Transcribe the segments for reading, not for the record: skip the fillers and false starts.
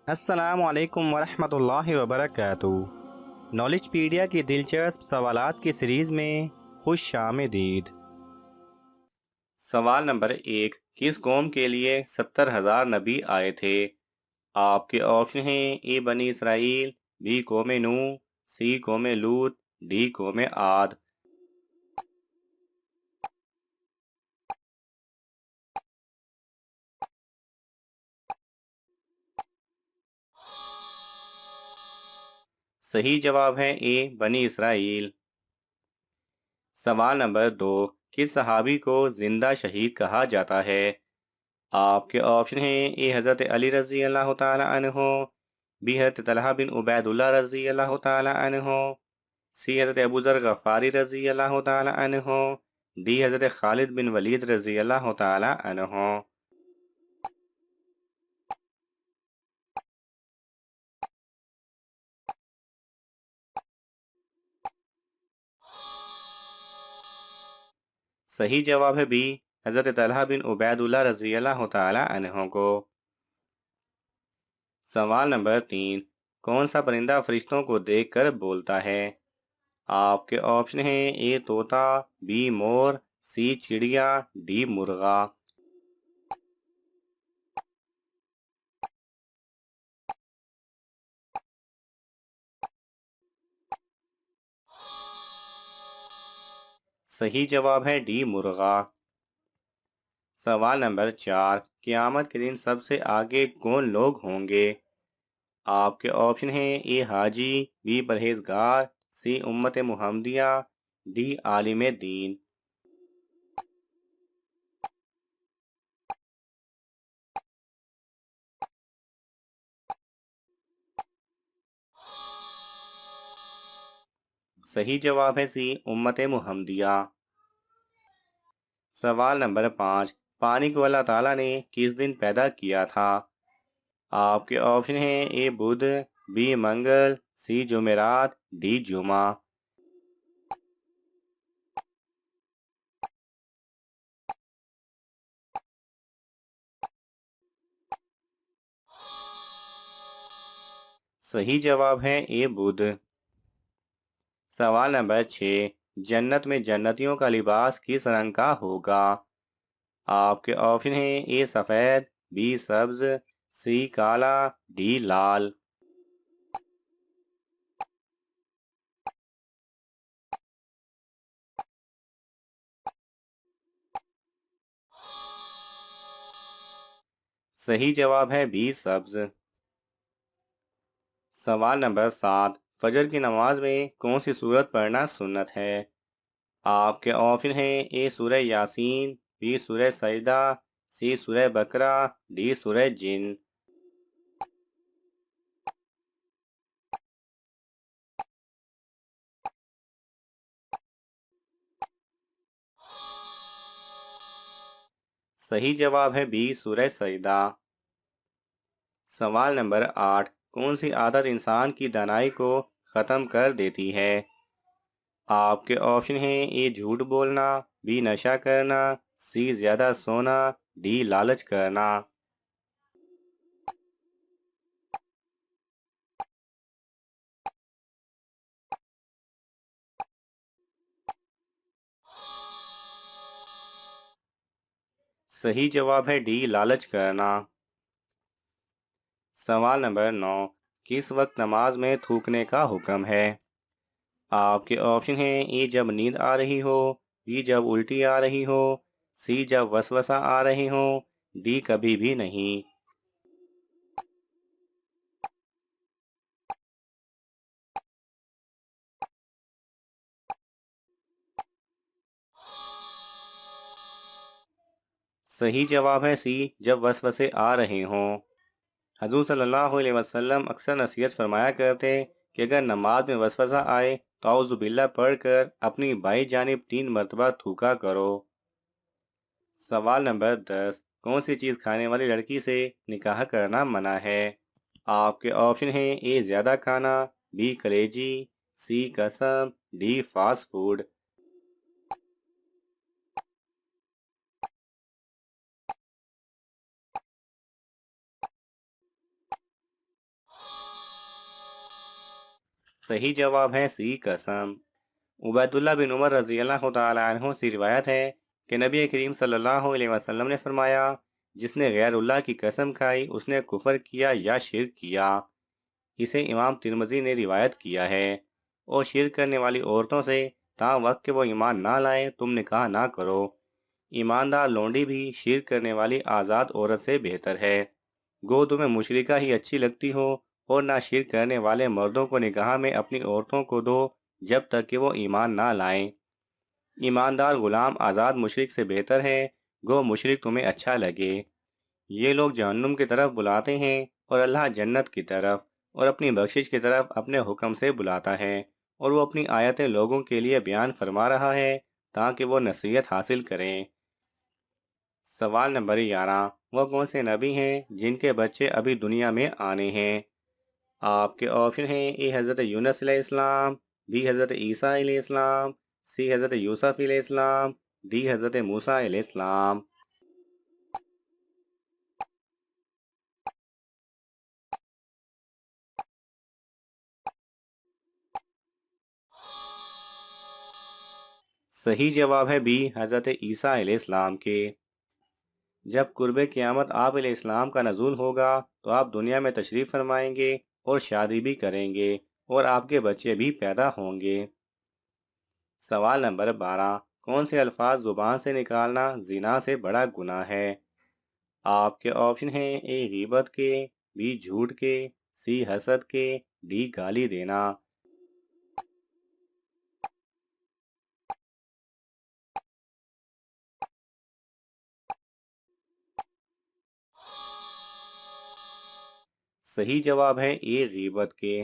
السلام علیکم ورحمۃ اللہ وبرکاتہ۔ نالج پیڈیا کی دلچسپ سوالات کی سیریز میں خوش آمدید۔ سوال نمبر 1، کس قوم کے لیے 70,000 نبی آئے تھے؟ آپ کے آپشن ہیں: اے بنی اسرائیل، بی قوم نوح، سی قوم لوط، ڈی قوم عاد۔ صحیح جواب ہے اے بنی اسرائیل۔ سوال نمبر 2، کس صحابی کو زندہ شہید کہا جاتا ہے؟ آپ کے آپشن ہیں: اے حضرت علی رضی اللہ تعالی عنہ، بی حضرت طلحہ بن عبید اللہ رضی اللہ تعالی عنہ، سی حضرت ابو ذر غفاری رضی اللہ تعالی عنہ، ڈی حضرت خالد بن ولید رضی اللہ تعالی عنہ۔ صحیح جواب ہے بی حضرت طلحہ بن عبید اللہ رضی اللہ تعالی عنہ کو۔ سوال نمبر 3، کون سا پرندہ فرشتوں کو دیکھ کر بولتا ہے؟ آپ کے آپشن ہیں: اے طوطا، بی مور، سی چڑیا، ڈی مرغا۔ صحیح جواب ہے ڈی مرغا۔ سوال نمبر 4، قیامت کے دن سب سے آگے کون لوگ ہوں گے؟ آپ کے آپشن ہیں: اے حاجی، بی پرہیزگار، سی امت محمدیہ، ڈی عالم دین۔ صحیح جواب ہے سی امت محمدیہ۔ سوال نمبر 5، پانی کو اللہ تعالیٰ نے کس دن پیدا کیا تھا؟ آپ کے آپشن ہیں: اے بدھ، بی منگل، سی جمعرات، ڈی جمعہ۔ صحیح جواب ہے اے بدھ۔ سوال نمبر 6، جنت میں جنتیوں کا لباس کس رنگ کا ہوگا؟ آپ کے آپشن ہیں: اے سفید، بی سبز، سی کالا، ڈی لال۔ صحیح جواب ہے بی سبز۔ سوال نمبر 7، فجر کی نماز میں کون سی سورت پڑھنا سنت ہے؟ آپ کے آپشن ہیں: اے سورہ یاسین، بی سورہ سجدہ، سی سورہ بقرہ، ڈی سورہ جن۔ صحیح جواب ہے بی سورہ سجدہ۔ سوال نمبر 8، کون سی عادت انسان کی دانائی کو ختم کر دیتی ہے؟ آپ کے آپشن ہیں: اے جھوٹ بولنا، بی نشہ کرنا، سی زیادہ سونا، ڈی لالچ کرنا۔ صحیح جواب ہے ڈی لالچ کرنا۔ سوال نمبر 9، کس وقت نماز میں تھوکنے کا حکم ہے؟ آپ کے آپشن ہیں: اے جب نیند آ رہی ہو، بی جب الٹی آ رہی ہو، سی جب وسوسہ آ رہے ہو، ڈی کبھی بھی نہیں۔ صحیح جواب ہے سی جب وسوسے آ رہے ہوں۔ حضور صلی اللہ علیہ وسلم اکثر نصیحت فرمایا کرتے کہ اگر نماز میں وسوسہ آئے تو اعوذ باللہ پڑھ کر اپنی بائیں جانب 3 مرتبہ تھوکا کرو۔ سوال نمبر 10، کون سی چیز کھانے والی لڑکی سے نکاح کرنا منع ہے؟ آپ کے آپشن ہیں: اے زیادہ کھانا، بی کلیجی، سی قسم، ڈی فاسٹ فوڈ۔ صحیح جواب ہے سی قسم۔ عبیداللہ بن عمر رضی اللہ تعالیٰ عنہ سے روایت ہے کہ نبی کریم صلی اللہ علیہ وسلم نے فرمایا، جس نے غیر اللہ کی قسم کھائی اس نے کفر کیا یا شرک کیا۔ اسے امام ترمذی نے روایت کیا ہے۔ اور شرک کرنے والی عورتوں سے تاں وقت کہ وہ ایمان نہ لائے تم نکاح نہ کرو۔ ایماندار لونڈی بھی شرک کرنے والی آزاد عورت سے بہتر ہے۔ گو تمہیں مشرکہ ہی اچھی لگتی ہو اور نہ شرک کرنے والے مردوں کو نکاح میں اپنی عورتوں کو دو جب تک کہ وہ ایمان نہ لائیں۔ ایماندار غلام آزاد مشرک سے بہتر ہے، گو مشرک تمہیں اچھا لگے۔ یہ لوگ جہنم کی طرف بلاتے ہیں اور اللہ جنت کی طرف اور اپنی بخشش کی طرف اپنے حکم سے بلاتا ہے، اور وہ اپنی آیتیں لوگوں کے لیے بیان فرما رہا ہے تاکہ وہ نصیحت حاصل کریں۔ سوال نمبر 11، وہ کون سے نبی ہیں جن کے بچے ابھی دنیا میں آنے ہیں؟ آپ کے آپشن ہیں: اے حضرت یونس علیہ السلام، بی حضرت عیسیٰ علیہ السلام، سی حضرت یوسف علیہ السلام، ڈی حضرت موسیٰ علیہ السلام۔ صحیح جواب ہے بی حضرت عیسیٰ علیہ السلام کے۔ جب قرب قیامت آپ علیہ السلام کا نزول ہوگا تو آپ دنیا میں تشریف فرمائیں گے اور شادی بھی کریں گے اور آپ کے بچے بھی پیدا ہوں گے۔ سوال نمبر 12، کون سے الفاظ زبان سے نکالنا زنا سے بڑا گناہ ہے؟ آپ کے آپشن ہیں: اے غیبت کے، بی جھوٹ کے، سی حسد کے، ڈی گالی دینا۔ صحیح جواب ہے اے غیبت کے۔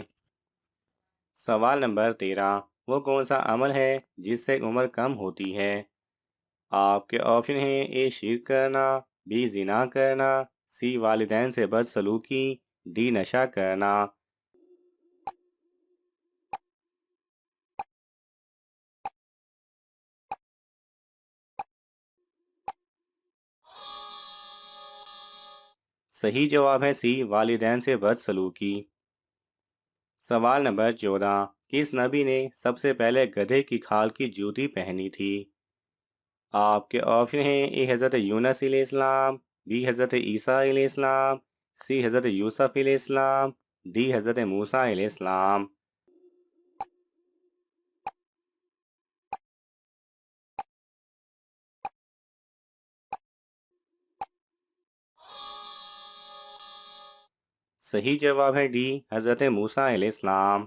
سوال نمبر 13، وہ کون سا عمل ہے جس سے عمر کم ہوتی ہے؟ آپ کے آپشن ہیں: اے شرک کرنا، بی زنا کرنا، سی والدین سے بدسلوکی، ڈی نشہ کرنا۔ صحیح جواب ہے سی والدین سے بدسلوکی۔ سوال نمبر 14، کس نبی نے سب سے پہلے گدھے کی کھال کی جوتی پہنی تھی؟ آپ کے آپشن ہیں: اے حضرت یونس علیہ السلام، بی حضرت عیسیٰ علیہ السلام، سی حضرت یوسف علیہ السلام، ڈی حضرت موسیٰ علیہ السلام۔ صحیح جواب ہے ڈی حضرت موسیٰ علیہ السلام۔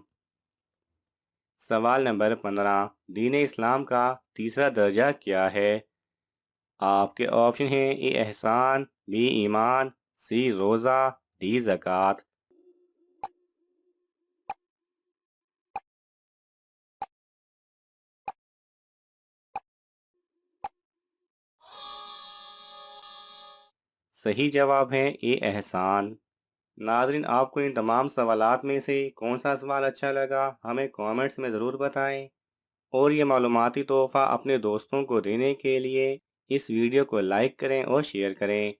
سوال نمبر 15، دین اسلام کا تیسرا درجہ کیا ہے؟ آپ کے آپشن ہیں: اے احسان، بی ایمان، سی روزہ، ڈی زکوٰۃ۔ صحیح جواب ہے اے احسان۔ ناظرین، آپ کو ان تمام سوالات میں سے کون سا سوال اچھا لگا ہمیں کامنٹس میں ضرور بتائیں، اور یہ معلوماتی تحفہ اپنے دوستوں کو دینے کے لیے اس ویڈیو کو لائک کریں اور شیئر کریں۔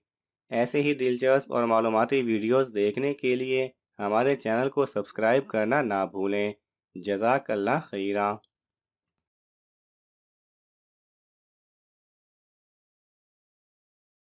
ایسے ہی دلچسپ اور معلوماتی ویڈیوز دیکھنے کے لیے ہمارے چینل کو سبسکرائب کرنا نہ بھولیں۔ جزاک اللہ خیرہ۔